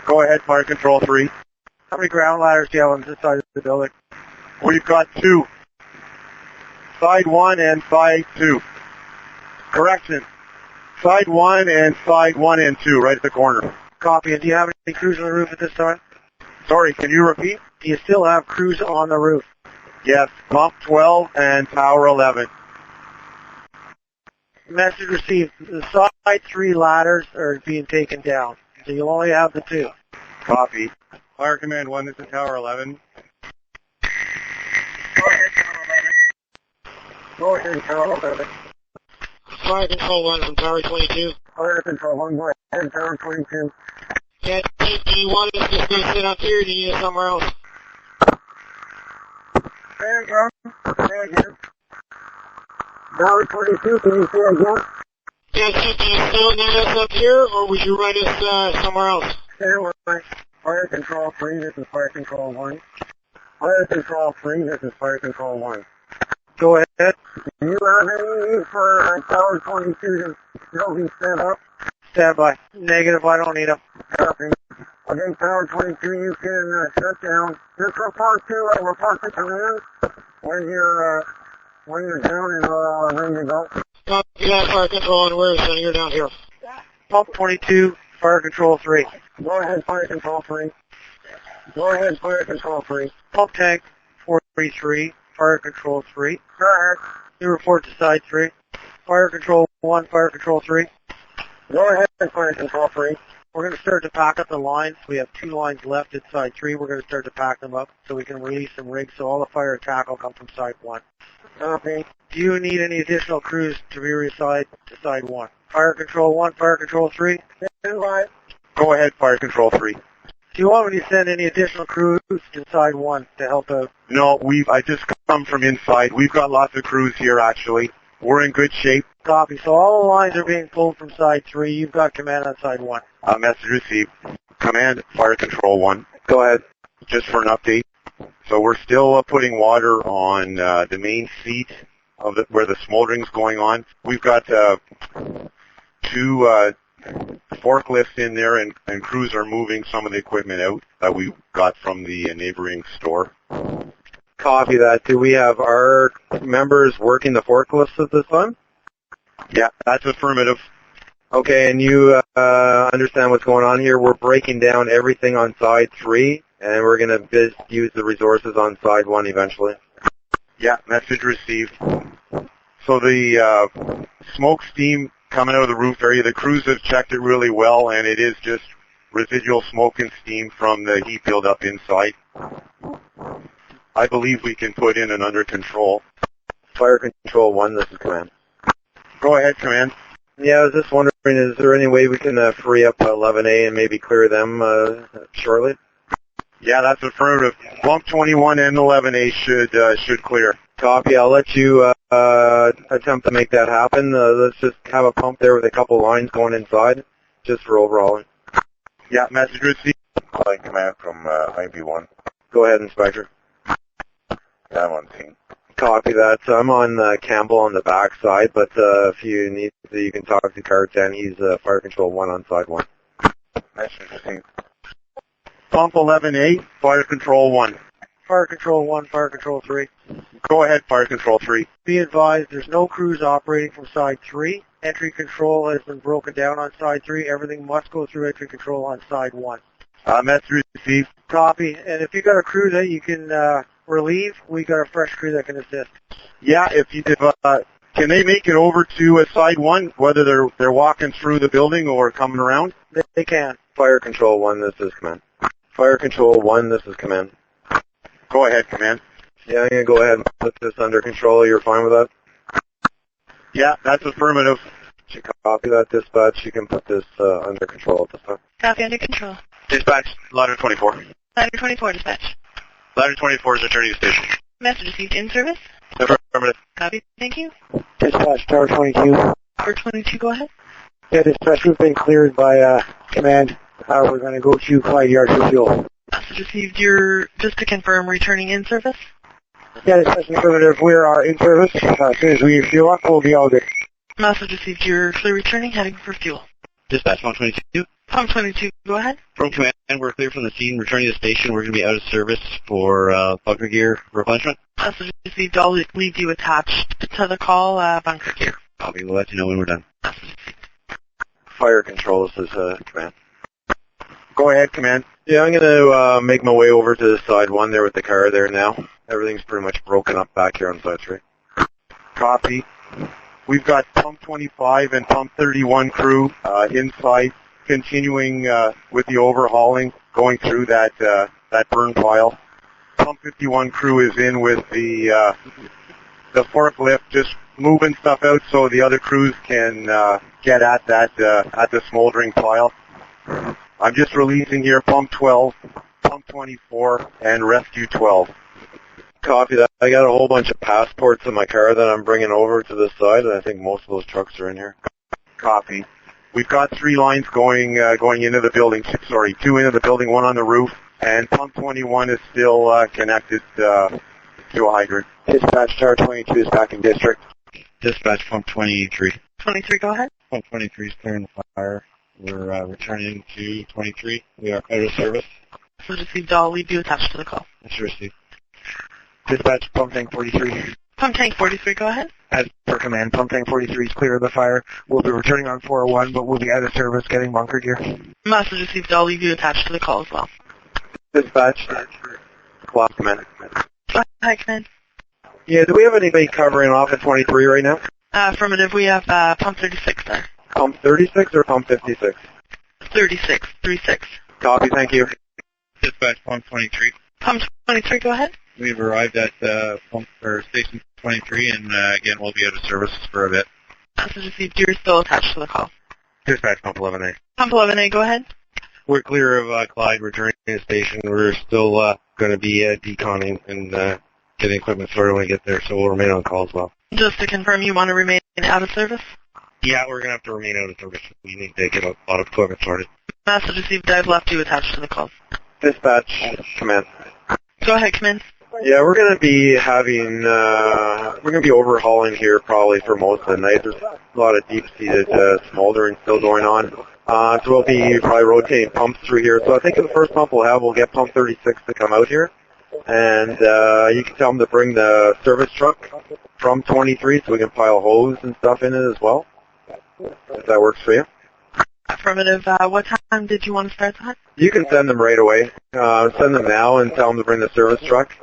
Go ahead, Fire Control 3. How many ground ladders do you have on this side of the building? We've got 2. Side 1 and side 2. Correction. Side 1 and side 1 and 2, right at the corner. Copy. And do you have any crews on the roof at this time? Sorry, can you repeat? Do you still have crews on the roof? Yes, Pump 12 and Tower 11. Message received. The side 3 ladders are being taken down, so you'll only have the 2. Copy. Fire Command 1, this is Tower 11. Go ahead, Tower 11. Fire Control 1 from Tower 22. Fire Control 1, go ahead, Tower 22. Yeah, do you want us just going to sit up here or do you need us somewhere else? There you go. There you go. Tower 22, can you say again? Yeah, Chief, do you still need us up here or would you write us somewhere else? Stand by. Fire Control 3, this is Fire Control 1. Fire Control 3, this is Fire Control 1. Go ahead. Do you have any need for Tower 22 to still be set up? Stand by. Negative, I don't need them. Copy. Okay, Tower 22, you can shut down. Just report to command when you're down and ready to go. Yeah, Fire Control, and where is it? You're down here. Pump 22, Fire Control 3. Go ahead, Fire Control 3. Go ahead, Fire Control 3. Pump tank 433, Fire Control 3. Go ahead. You report to side 3. Fire Control 1, Fire Control 3. Go ahead, Fire Control 3. We're going to start to pack up the lines. We have 2 lines left at side 3. We're going to start to pack them up so we can release some rigs so all the fire attack will come from side 1. Copy. Do you need any additional crews to be reassigned to side 1? Fire Control 1, Fire Control 3. Stand by. Go ahead, Fire Control 3. Do you want me to send any additional crews inside 1 to help out? No, I just come from inside. We've got lots of crews here, actually. We're in good shape. Copy. So all the lines are being pulled from side 3. You've got command on side 1. Message received. Command, Fire Control 1. Go ahead. Just for an update. So we're still putting water on the main seat of where the smoldering's going on. We've got 2 forklifts in there, and crews are moving some of the equipment out that we got from the neighboring store. Copy that. Do we have our members working the forklifts at this time? Yeah, that's affirmative. Okay, and you understand what's going on here. We're breaking down everything on side 3, and we're going to use the resources on side 1 eventually. Yeah, message received. So the smoke steam coming out of the roof area, the crews have checked it really well, and it is just residual smoke and steam from the heat buildup inside. I believe we can put in and under control. Fire Control 1, this is Command. Go ahead, Command. Yeah, I was just wondering, is there any way we can free up 11A and maybe clear them shortly? Yeah, that's affirmative. Pump 21 and 11A should clear. Copy. I'll let you attempt to make that happen. Let's just have a pump there with a couple lines going inside, just for overhauling. Yeah, message received. Clyde Command from IB1. Go ahead, Inspector. Yeah, I'm on scene. Copy that. So I'm on Campbell on the back side, but if you need to, you can talk to Car 10. He's Fire Control 1 on side 1. Message received. Pump 11A, Fire Control 1. Fire Control 1, Fire Control 3. Go ahead, Fire Control 3. Be advised, there's no crews operating from side 3. Entry control has been broken down on side 3. Everything must go through entry control on side 1. Message received. Copy. And if you got a crew that you can relieve, we got a fresh crew that can assist. Yeah, can they make it over to side 1, whether they're walking through the building or coming around? They can. Fire Control 1, this is Command. Fire Control 1, this is Command. Go ahead, Command. Yeah, I'm going to go ahead and put this under control. You're fine with that? Yeah, that's affirmative. You copy that, dispatch. You can put this under control at this time. Copy, under control. Dispatch, ladder 24. Ladder 24, dispatch. Ladder 24 is returning to station. Message received in service. Affirmative. Copy, thank you. Dispatch, Tower 22. Tower 22, go ahead. Yeah, dispatch, we've been cleared by command. We're going to go to Clyde Yard for fuel. Message received. You're, just to confirm, returning in service? Yeah, dispatch affirmative. We are in service. As soon as we fuel up, we'll be all good. Message received. You're clear returning, heading for fuel. Dispatch 122. Pump 22, go ahead. From command, we're clear from the scene. Returning to the station. We're going to be out of service for bunker gear replenishment. Message received. I'll leave you attached to the call, bunker gear. Copy. We'll let you know when we're done. Fire Control, this is Command. Go ahead, Command. Yeah, I'm going to make my way over to the side 1 there with the car there now. Everything's pretty much broken up back here on side 3. Copy. We've got Pump 25 and Pump 31 crew inside, continuing with the overhauling, going through that burn pile. Pump 51 crew is in with the forklift, just moving stuff out so the other crews can get at the smoldering pile. I'm just releasing here Pump 12, Pump 24, and Rescue 12. Copy that. I got a whole bunch of passports in my car that I'm bringing over to this side, and I think most of those trucks are in here. Copy. We've got 3 lines going into the building. Sorry, 2 into the building, 1 on the roof, and pump 21 is still connected to a hydrant. Dispatch Tower 22 is back in district. Dispatch pump 23. 23, go ahead. Pump 23 is clearing the fire. We're returning to 23. We are out of service. Message received. I'll leave you attached to the call. That's received. Dispatch, pump tank 43. Pump tank 43, go ahead. As per command, pump tank 43 is clear of the fire. We'll be returning on 401, but we'll be out of service getting bunker gear. Message received. I'll leave you attached to the call as well. Dispatch. Clock command. Hi, command. Yeah, do we have anybody covering off at 23 right now? Affirmative. We have pump 36 there. Pump 36 or pump 56? 36. 36. Copy, thank you. Dispatch pump 23. Pump 23, go ahead. We've arrived at station 23, and again, we'll be out of service for a bit. Message received. You're still attached to the call. Dispatch, pump 11A. Pump 11A, go ahead. We're clear of Clyde, returning to the station. We're still going to be deconning and getting equipment sorted when we get there, so we'll remain on call as well. Just to confirm, you want to remain out of service? Yeah, we're going to have to remain out of service. We need to get a lot of equipment sorted. Message received. I've left you attached to the call. Dispatch, command. Go ahead, command. Yeah, we're going to be having, we're going to be overhauling here probably for most of the night. There's a lot of deep-seated smoldering still going on. So we'll be probably rotating pumps through here. So I think the first pump we'll get pump 36 to come out here. And you can tell them to bring the service truck from 23 so we can pile hose and stuff in it as well. If that works for you. Affirmative. What time did you want to start that? You can send them right away. Send them now and tell them to bring the service truck.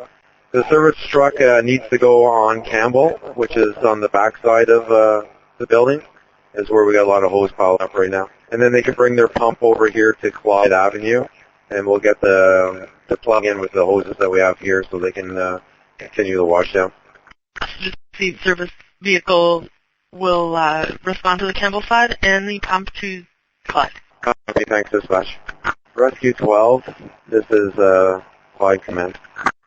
The service truck needs to go on Campbell, which is on the back side of the building, is where we got a lot of hose piled up right now. And then they can bring their pump over here to Clyde Avenue, and we'll get the plug in with the hoses that we have here so they can continue the washdown. The service vehicle will respond to the Campbell side and the pump to Clyde. Okay, thanks, dispatch. Rescue 12, this is Clyde Command.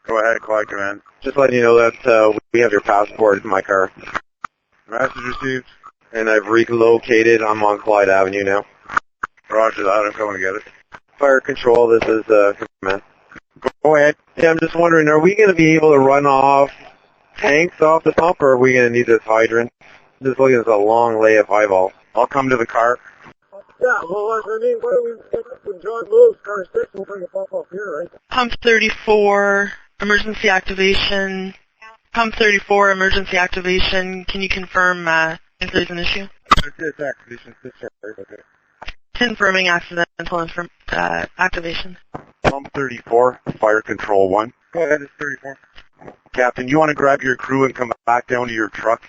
Go ahead, Clyde Command. Just letting you know that we have your passport in my car. Message received. And I've relocated. I'm on Clyde Avenue now. Roger that. I'm coming to get it. Fire control, this is Command. Go ahead. Yeah, I'm just wondering, are we going to be able to run off tanks off the pump, or are we going to need this hydrant? Just looking at a long lay of highballs. I'll come to the car. Yeah, well, I mean, what do we pick up with John Lewis, car 6, we'll bring the pump up here, right? Pump 34, emergency activation. Pump 34, emergency activation. Can you confirm if there's an issue? It's activation. Okay. Confirming accidental activation. Pump 34, fire control 1. Go ahead, it's 34. Captain, you want to grab your crew and come back down to your truck?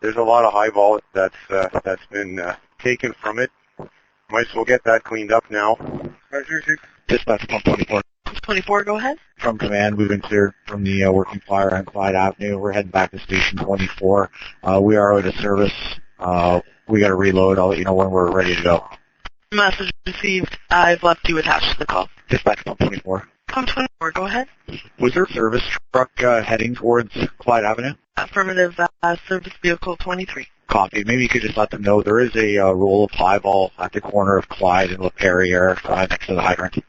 There's a lot of high vol that's been taken from it. Might as well get that cleaned up now. Dispatch, pump 24. Pump 24, go ahead. From command, we've been cleared from the working fire on Clyde Avenue. We're heading back to station 24. We are out of service. We got to reload. I'll let you know when we're ready to go. Message received. I've left you attached to the call. Dispatch, pump 24. Pump 24, go ahead. Was there a service truck heading towards Clyde Avenue? Affirmative. Service vehicle 23. Copy. Maybe you could just let them know there is a roll of highball at the corner of Clyde and LaPerriere next to the hydrant.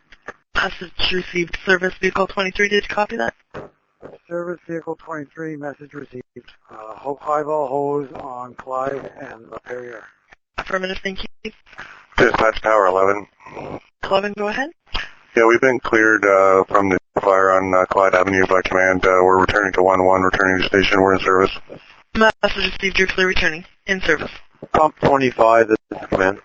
Message received. Service vehicle 23. Did you copy that? Service vehicle 23, message received. Highball hose on Clyde and LaPerriere. Affirmative. Thank you. Dispatch Tower 11. 11, go ahead. Yeah, we've been cleared from the fire on Clyde Avenue by command. We're returning to 1-1, returning to station. We're in service. Message received. You're clear returning. In service. Pump 25, this is Command.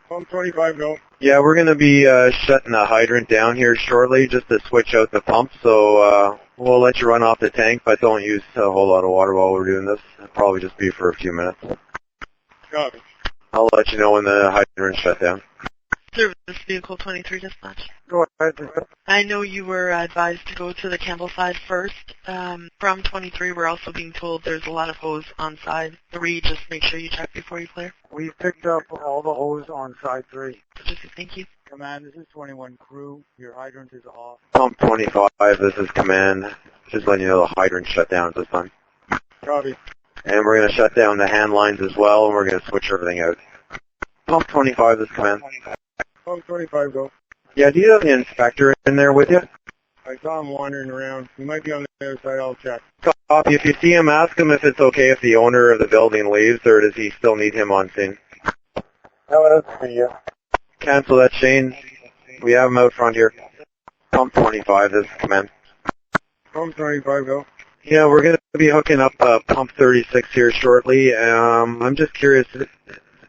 Pump 25, go. Yeah, we're going to be shutting the hydrant down here shortly just to switch out the pump. So we'll let you run off the tank, but don't use a whole lot of water while we're doing this. It'll probably just be for a few minutes. Copy. I'll let you know when the hydrant's shut down. Service vehicle 23 dispatch. Go ahead. I know you were advised to go to the Campbell side first. From 23, we're also being told there's a lot of hose on side 3. Just make sure you check before you clear. We picked up all the hose on side 3. Thank you. Command, this is 21 crew. Your hydrant is off. Pump 25, this is Command. Just letting you know the hydrant's shut down at this time. Copy. And we're going to shut down the hand lines as well, and we're going to switch everything out. Pump 25, this is command. Pump 25, go. Yeah, do you have the inspector in there with you? I saw him wandering around. He might be on the other side. I'll check. Copy. If you see him, ask him if it's okay if the owner of the building leaves, or does he still need him on scene? No, that's for you. Cancel that, Shane. We have him out front here. Pump 25, this is command. Pump 25, go. Yeah, we're going to be hooking up pump 36 here shortly. I'm just curious,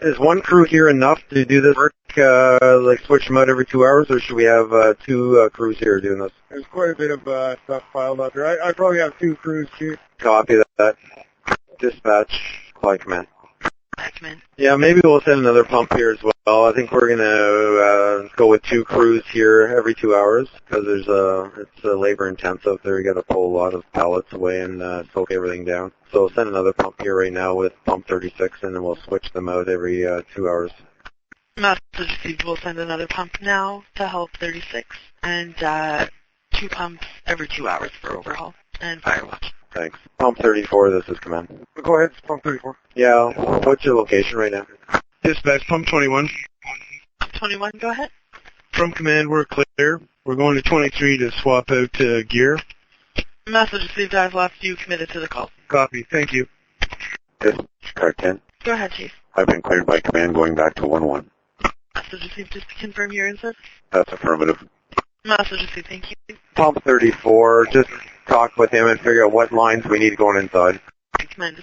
is one crew here enough to do this work, like switch them out every 2 hours, or should we have two crews here doing this? There's quite a bit of stuff piled up here. I probably have 2 crews too. Copy that. Dispatch, Clyde Command. Recommend. Yeah, maybe we'll send another pump here as well. I think we're going to go with 2 crews here every 2 hours because it's labor intensive there. You got to pull a lot of pallets away and soak everything down. So send another pump here right now with pump 36, and then we'll switch them out every 2 hours. Message received. We'll send another pump now to help 36, and 2 pumps every 2 hours for overhaul and fire watch. Thanks. Pump 34, this is command. Go ahead, Pump 34. Yeah, what's your location right now? Dispatch, pump 21. 21, go ahead. From command, we're clear. We're going to 23 to swap out gear. Message received. I've left you committed to the call. Copy. Thank you. Dispatch, car 10. Go ahead, Chief. I've been cleared by command going back to 1-1. Message received. Just to confirm your in-service. That's affirmative. Message received. Thank you. Pump 34, just talk with him and figure out what lines we need going inside. Command.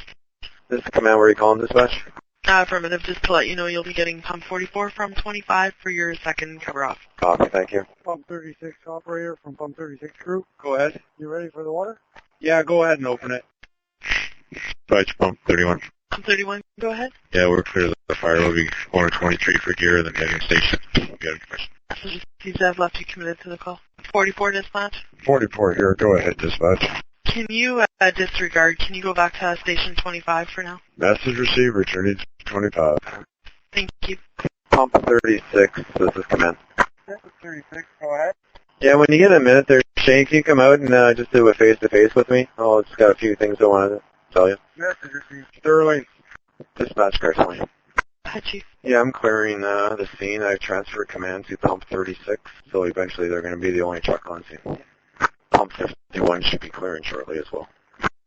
This is command, where are you calling dispatch? Affirmative. Just to let you know, you'll be getting pump 44 from 25 for your second cover off. Copy, thank you. Pump 36 operator from Pump 36 crew. Go ahead. You ready for the water? Yeah, go ahead and open it. Dispatch, pump 31. Pump 31, go ahead. Yeah, we're clear of the fire. We'll be going to 23 for gear and then heading station. Get information. Message received. I've left you committed to the call. 44 dispatch. 44 here. Go ahead, dispatch. Can you disregard? Can you go back to station 25 for now? Message received. Returning to 25. Thank you. Pump 36, this is command. 36, go ahead. Yeah, when you get a minute there, Shane, can you come out and just do a face-to-face with me? Oh, just got a few things I wanted to tell you. Message received. Sterling. Dispatch, car 20. Hi, Chief. Yeah, I'm clearing the scene. I've transferred command to pump 36, so eventually they're going to be the only truck on scene. Pump 51 should be clearing shortly as well.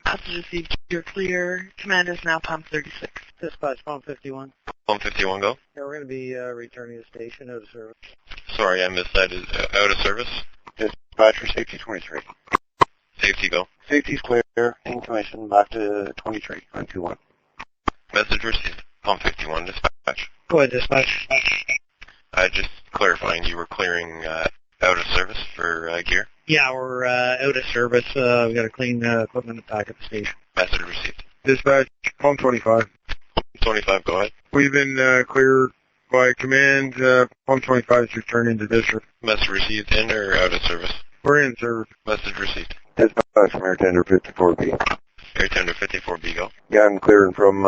Message received. You're clear. Command is now pump 36. Dispatch, Pump 51. Pump 51, go. Yeah, we're going to be returning to station out of service. Sorry, I missed that. Is out of service? Dispatch for safety 23. Safety, go. Safety's clear. Information back to 23 on 2-1. Message received. Pump 51, dispatch. Go ahead, dispatch. Just clarifying, you were clearing out of service for gear? Yeah, we're out of service. We've got to clean equipment back at the station. Message received. Dispatch, Pump 25. 25, go ahead. We've been cleared by command. Pump 25 is returning to district. Message received in or out of service? We're in service. Message received. Dispatch from Air Tender 54B. Air Tender 54B, go. Yeah, I'm clearing from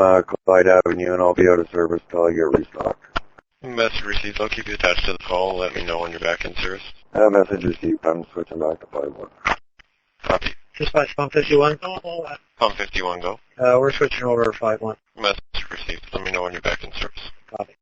Clyde Avenue, and I'll be out of service till I get restocked. Message received. I'll keep you attached to the call. Let me know when you're back in service. Message received. I'm switching back to 5-1. Copy. Dispatch, Pump 51. Pump 51, go. We're switching over to 5-1. Message received. Let me know when you're back in service. Copy.